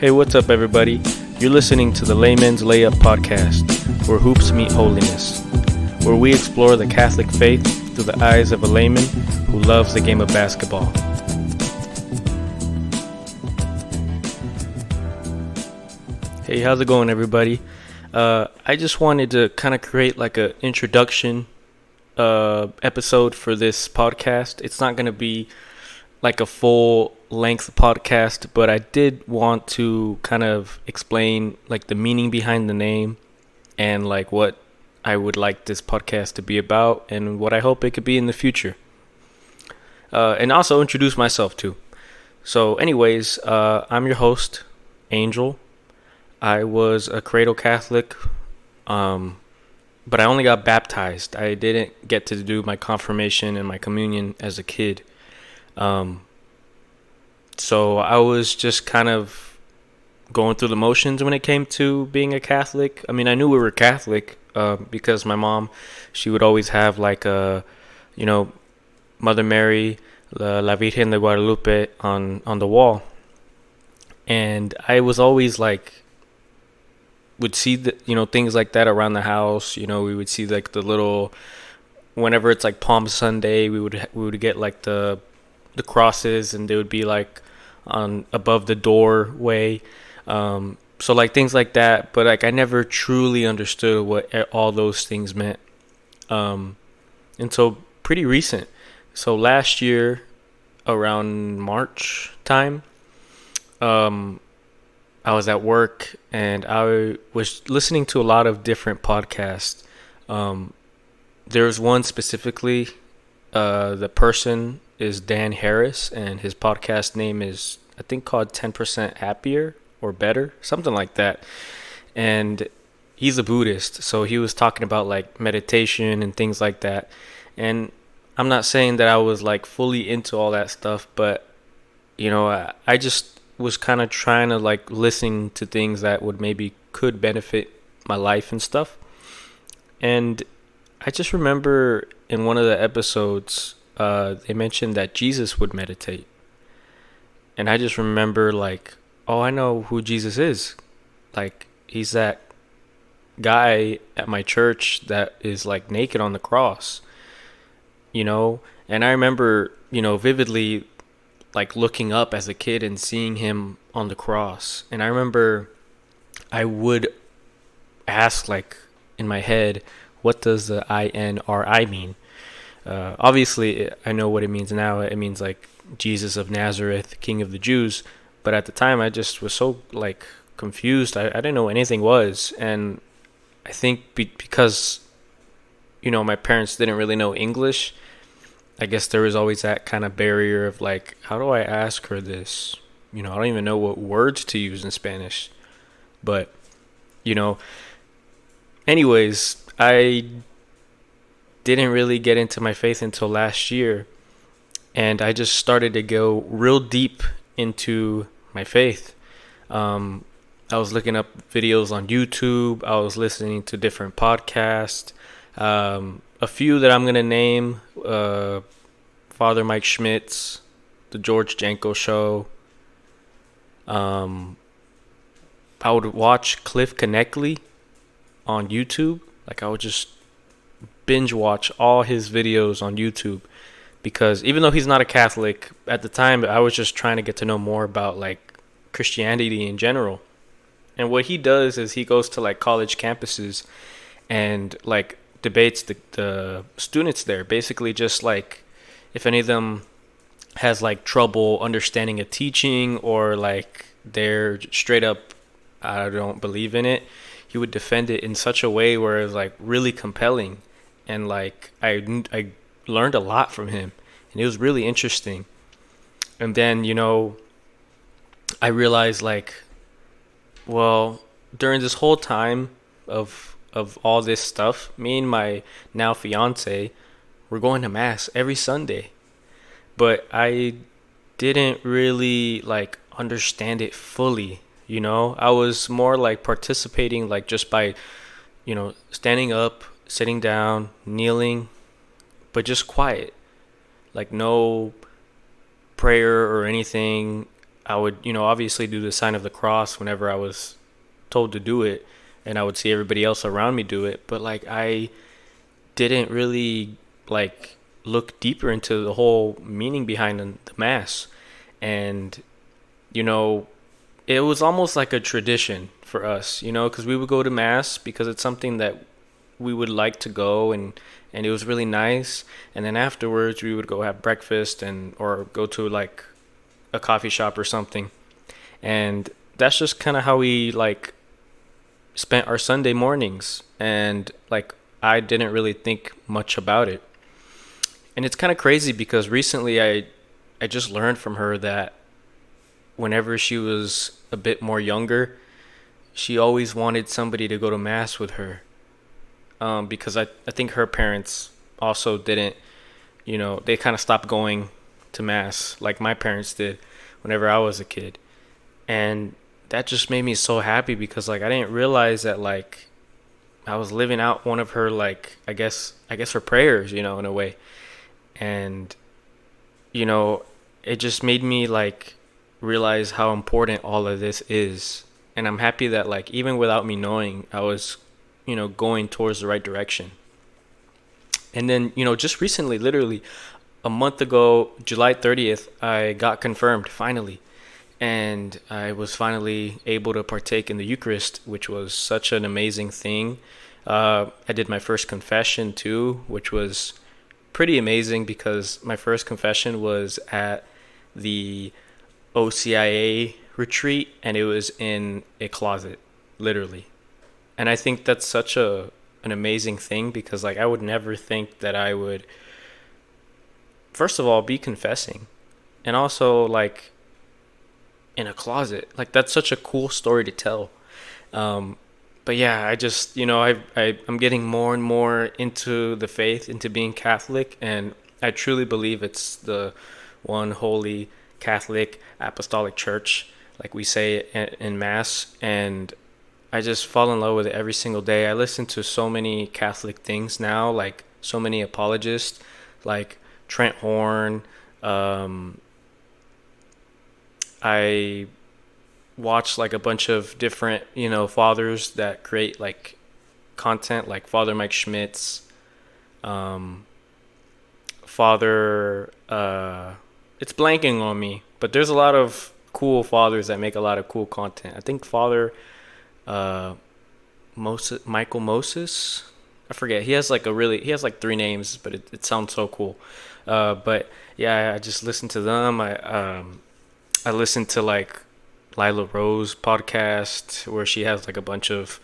Hey, what's up, everybody? You're listening to the Layman's Layup podcast, where hoops meet holiness, where we explore the Catholic faith through the eyes of a layman who loves the game of basketball. Hey, how's it going, everybody? I just wanted to kind of create like an introduction episode for this podcast. It's not going to be like a full length podcast, but I did want to kind of explain like the meaning behind the name and like what I would like this podcast to be about and what I hope it could be in the future. And also introduce myself too. So anyways, I'm your host, Angel. I was a cradle Catholic, but I only got baptized. I didn't get to do my confirmation and my communion as a kid. So I was just kind of going through the motions when it came to being a Catholic. I mean, I knew we were Catholic because my mom, she would always have like Mother Mary, La Virgen de Guadalupe on the wall. And I was always like, would see things like that around the house. We would see like the little, whenever it's like Palm Sunday, we would get like the crosses, and they would be like on above the doorway, so like things like that. But like I never truly understood what all those things meant until pretty recent. So last year around March time, I was at work and I was listening to a lot of different podcasts. There's one specifically, the person is Dan Harris, and his podcast name is, I think, called 10% Happier or Better, something like that. And he's a Buddhist, so he was talking about like meditation and things like that. And I'm not saying that I was like fully into all that stuff, but I just was kind of trying to like listen to things that would maybe could benefit my life and stuff. And I just remember in one of the episodes, they mentioned that Jesus would meditate. And I just remember like, oh, I know who Jesus is. Like, he's that guy at my church that is like naked on the cross, And I remember, vividly like looking up as a kid and seeing him on the cross. And I remember I would ask like in my head, what does the INRI mean? Obviously, I know what it means now. It means like Jesus of Nazareth, King of the Jews. But at the time, I just was so like confused. I didn't know what anything was. And I think because, my parents didn't really know English, I guess there was always that kind of barrier of like, how do I ask her this? I don't even know what words to use in Spanish. But, anyways, I didn't really get into my faith until last year. And I just started to go real deep into my faith. I was looking up videos on YouTube. I was listening to different podcasts. A few that I'm going to name, Father Mike Schmitz, the George Janko Show. I would watch Cliff Connectly on YouTube. Like I would just binge watch all his videos on YouTube, because even though he's not a Catholic, at the time I was just trying to get to know more about like Christianity in general. And what he does is he goes to like college campuses and like debates the students there, basically just like if any of them has like trouble understanding a teaching, or like they're straight up, I don't believe in it, he would defend it in such a way where it was like really compelling. And like I learned a lot from him, and it was really interesting. And then I realized like, well, during this whole time of all this stuff, me and my now fiance were going to mass every Sunday, but I didn't really like understand it fully. I was more like participating like just by standing up, sitting down, kneeling, but just quiet, like no prayer or anything. I would, obviously do the sign of the cross whenever I was told to do it, and I would see everybody else around me do it. But like I didn't really like look deeper into the whole meaning behind the mass, and you know, it was almost like a tradition for us, because we would go to mass because it's something that we would like to go, and it was really nice. And then afterwards, we would go have breakfast and or go to like a coffee shop or something. And that's just kind of how we like spent our Sunday mornings. And like I didn't really think much about it. And it's kind of crazy because recently I just learned from her that whenever she was a bit more younger, she always wanted somebody to go to mass with her. Because I think her parents also didn't, they kind of stopped going to mass like my parents did whenever I was a kid. And that just made me so happy because like I didn't realize that like I was living out one of her like I guess her prayers, in a way. And you know, it just made me like realize how important all of this is. And I'm happy that like even without me knowing, I was, going towards the right direction. And then, just recently, literally a month ago, July 30th, I got confirmed finally. And I was finally able to partake in the Eucharist, which was such an amazing thing. I did my first confession too, which was pretty amazing because my first confession was at the OCIA retreat, and it was in a closet, literally. And I think that's such a an amazing thing because like I would never think that I would first of all be confessing, and also like in a closet. Like that's such a cool story to tell. Um, but yeah, I just I'm getting more and more into the faith, into being Catholic, and I truly believe it's the one holy Catholic Apostolic Church, like we say in Mass, and I just fall in love with it every single day. I listen to so many Catholic things now, like so many apologists, like Trent Horn. Um, I watch like a bunch of different, fathers that create like content, like Father Mike Schmitz, um, Father. It's blanking on me, but there's a lot of cool fathers that make a lot of cool content. I think Father uh, Michael Moses. I forget. He has like three names, but it sounds so cool. But yeah, I just listen to them. I listen to like Lila Rose podcast where she has like a bunch of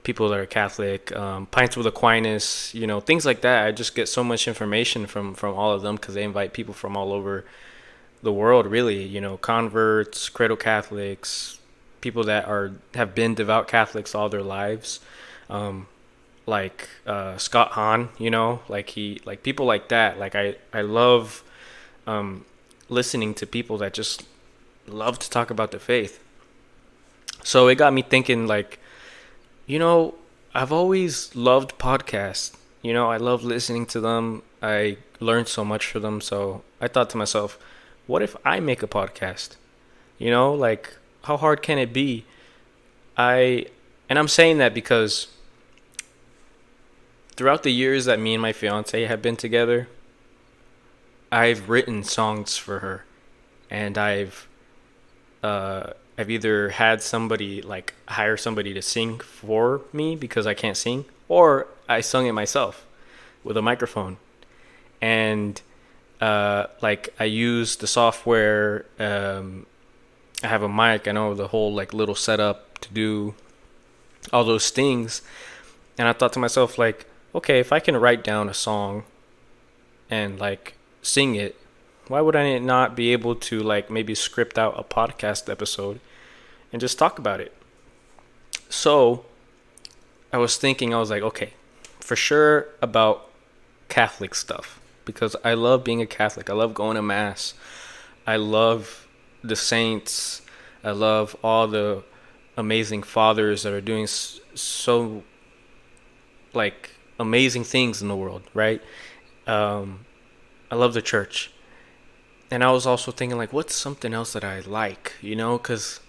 people that are Catholic, Pints with Aquinas, things like that. I just get so much information from all of them because they invite people from all over the world, really. Converts, cradle Catholics, people that are have been devout Catholics all their lives, um, like Scott Hahn. Like people like that. Like I love um, listening to people that just love to talk about the faith. So it got me thinking, like, you know, I've always loved podcasts. I love listening to them. I learned so much from them. So I thought to myself, what if I make a podcast? Like, how hard can it be? I, and I'm saying that because throughout the years that me and my fiance have been together, I've written songs for her, and I've either had somebody like hire somebody to sing for me because I can't sing, or I sung it myself with a microphone. And like I use the software. I have a mic. I know the whole like little setup to do all those things. And I thought to myself, like, okay, if I can write down a song and like sing it, why would I not be able to like maybe script out a podcast episode and just talk about it? So I was thinking, I was like, okay, for sure about Catholic stuff because I love being a Catholic. I love going to mass. I love the saints. I love all the amazing fathers that are doing so like amazing things in the world, right? I love the church. And I was also thinking like, what's something else that I like, because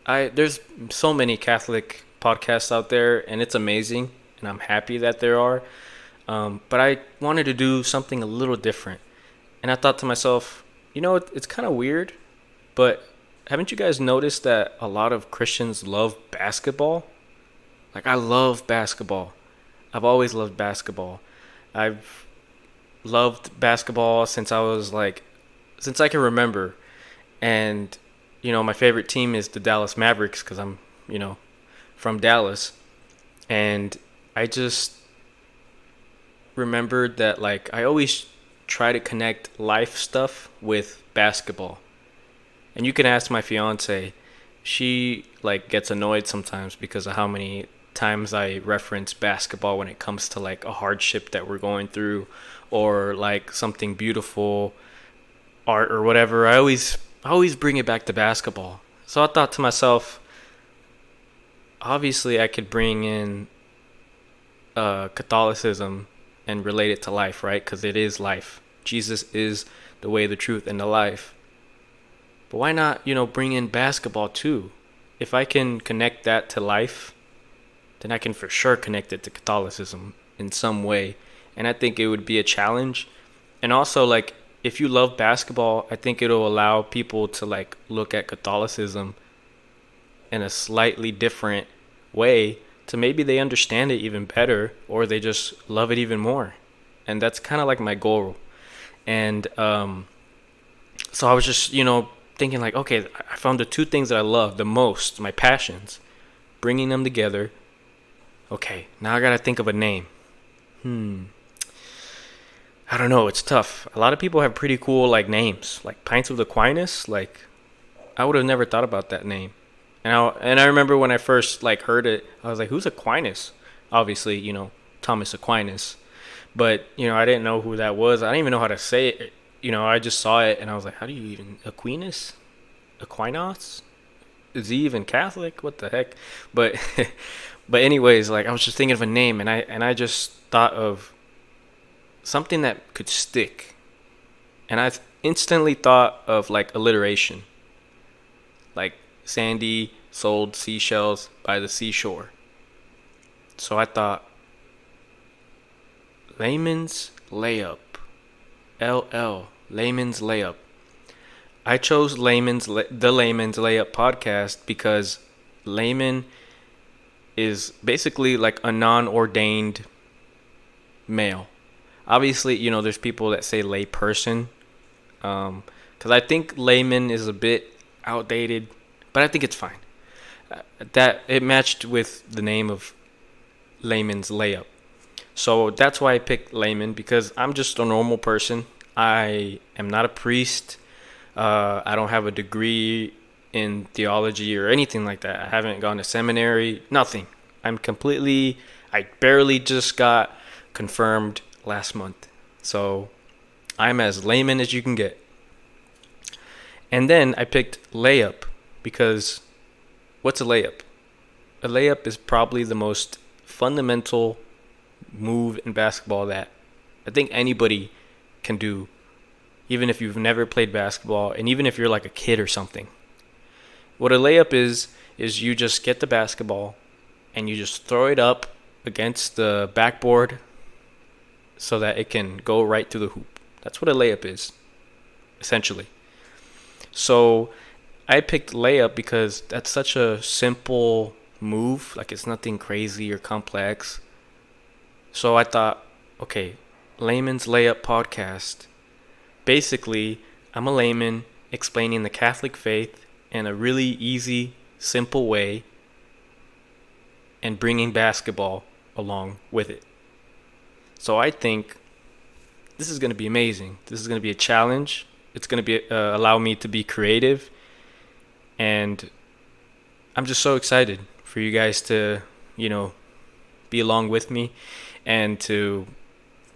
there's so many Catholic podcasts out there, and it's amazing, and I'm happy that there are. But I wanted to do something a little different, and I thought to myself, it's kind of weird, but haven't you guys noticed that a lot of Christians love basketball? Like, I love basketball. I've always loved basketball. I've loved basketball since I can remember. And, my favorite team is the Dallas Mavericks because I'm, from Dallas. And I just remembered that, like, I always try to connect life stuff with basketball. And you can ask my fiance. She, like, gets annoyed sometimes because of how many times I reference basketball when it comes to, like, a hardship that we're going through or, like, something beautiful, art or whatever. I always bring it back to basketball. So I thought to myself, obviously I could bring in Catholicism and relate it to life, right? Because it is life. Jesus is the way, the truth, and the life. But why not, bring in basketball too? If I can connect that to life, then I can for sure connect it to Catholicism in some way. And I think it would be a challenge. And also, like, if you love basketball, I think it'll allow people to, like, look at Catholicism in a slightly different way to maybe they understand it even better or they just love it even more. And that's kind of like my goal. And so I was just, thinking like, okay, I found the two things that I love the most, my passions, bringing them together. Okay, now I gotta think of a name. I don't know, it's tough. A lot of people have pretty cool, like, names, like Pints of Aquinas. Like, I would have never thought about that name. And I remember when I first, like, heard it, I was like, who's Aquinas? Obviously, Thomas Aquinas. But, I didn't know who that was. I didn't even know how to say it. I just saw it and I was like, how do you even Aquinas? Aquinas? Is he even Catholic? What the heck? But but anyways, like, I was just thinking of a name and I just thought of something that could stick. And I instantly thought of, like, alliteration. Like, Sandy sold seashells by the seashore. So I thought, Layman's Layup. LL. Layman's Layup. I chose the Layman's Layup podcast because Layman is basically like a non-ordained male. Obviously, there's people that say lay person, because I think layman is a bit outdated, but I think it's fine. That it matched with the name of Layman's Layup. So that's why I picked layman, because I'm just a normal person. I am not a priest. I don't have a degree in theology or anything like that. I haven't gone to seminary, nothing. I barely just got confirmed last month. So I'm as layman as you can get. And then I picked layup because what's a layup? A layup is probably the most fundamental move in basketball that I think anybody can do, even if you've never played basketball and even if you're like a kid or something. What a layup is you just get the basketball and you just throw it up against the backboard so that it can go right through the hoop. That's what a layup is, essentially. So I picked layup because that's such a simple move. Like, it's nothing crazy or complex. So I thought, okay, Layman's Layup podcast. Basically, I'm a layman explaining the Catholic faith in a really easy, simple way and bringing basketball along with it. So I think this is going to be amazing. This is going to be a challenge. It's going to be allow me to be creative. And I'm just so excited for you guys to, be along with me and to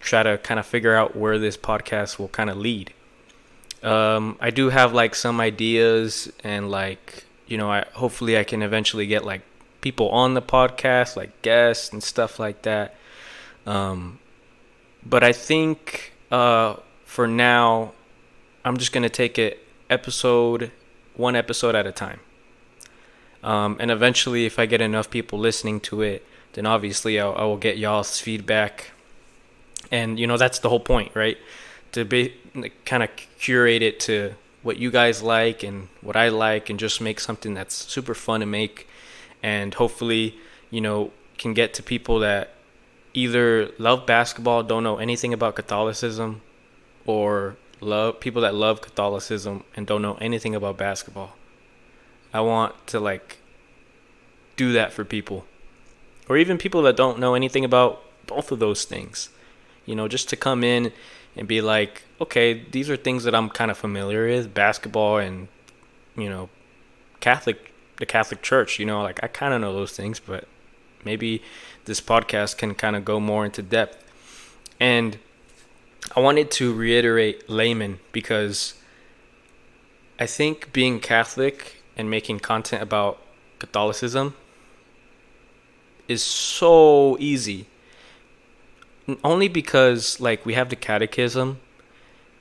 try to kind of figure out where this podcast will kind of lead. I do have like some ideas and like, hopefully I can eventually get like people on the podcast, like guests and stuff like that. But I think for now, I'm just gonna take it one episode at a time. And eventually, if I get enough people listening to it, then obviously I will get y'all's feedback. And that's the whole point, right? To be kind of curate it to what you guys like and what I like, and just make something that's super fun to make, and hopefully, can get to people that either love basketball, don't know anything about Catholicism, or love people that love Catholicism and don't know anything about basketball. I want to do that for people, or even people that don't know anything about both of those things. Just to come in and be like, okay, these are things that I'm kind of familiar with, basketball and you know the Catholic Church. I kind of know those things, but maybe this podcast can kind of go more into depth. And I wanted to reiterate Layman, because I think being Catholic and making content about Catholicism is so easy. Only because we have the catechism,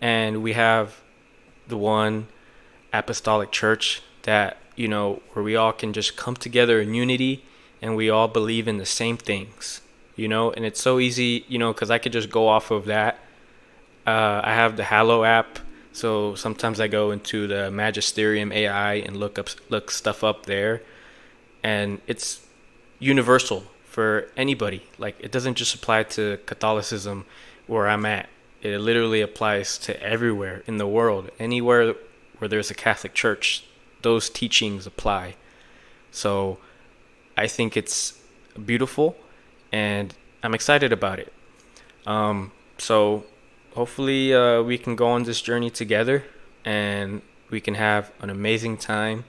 and we have the one apostolic church that, where we all can just come together in unity, and we all believe in the same things, and it's so easy, because I could just go off of that. I have the Hallow app, so sometimes I go into the Magisterium AI and look stuff up there, and it's universal for anybody. It doesn't just apply to Catholicism where I'm at. It literally applies to everywhere in the world. Anywhere where there's a Catholic church, those teachings apply. So I think it's beautiful, and I'm excited about it. So hopefully we can go on this journey together, and we can have an amazing time.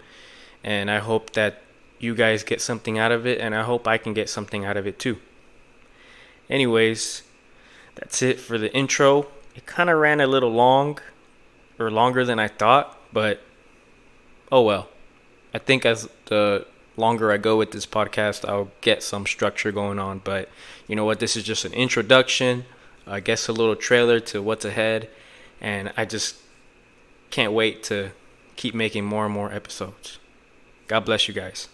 And I hope that you guys get something out of it, and I hope I can get something out of it too. Anyways, that's it for the intro. It kind of ran a little long, or longer than I thought, but oh well. I think as the longer I go with this podcast, I'll get some structure going on. But you know what? This is just an introduction, I guess a little trailer to what's ahead, and I just can't wait to keep making more and more episodes. God bless you guys.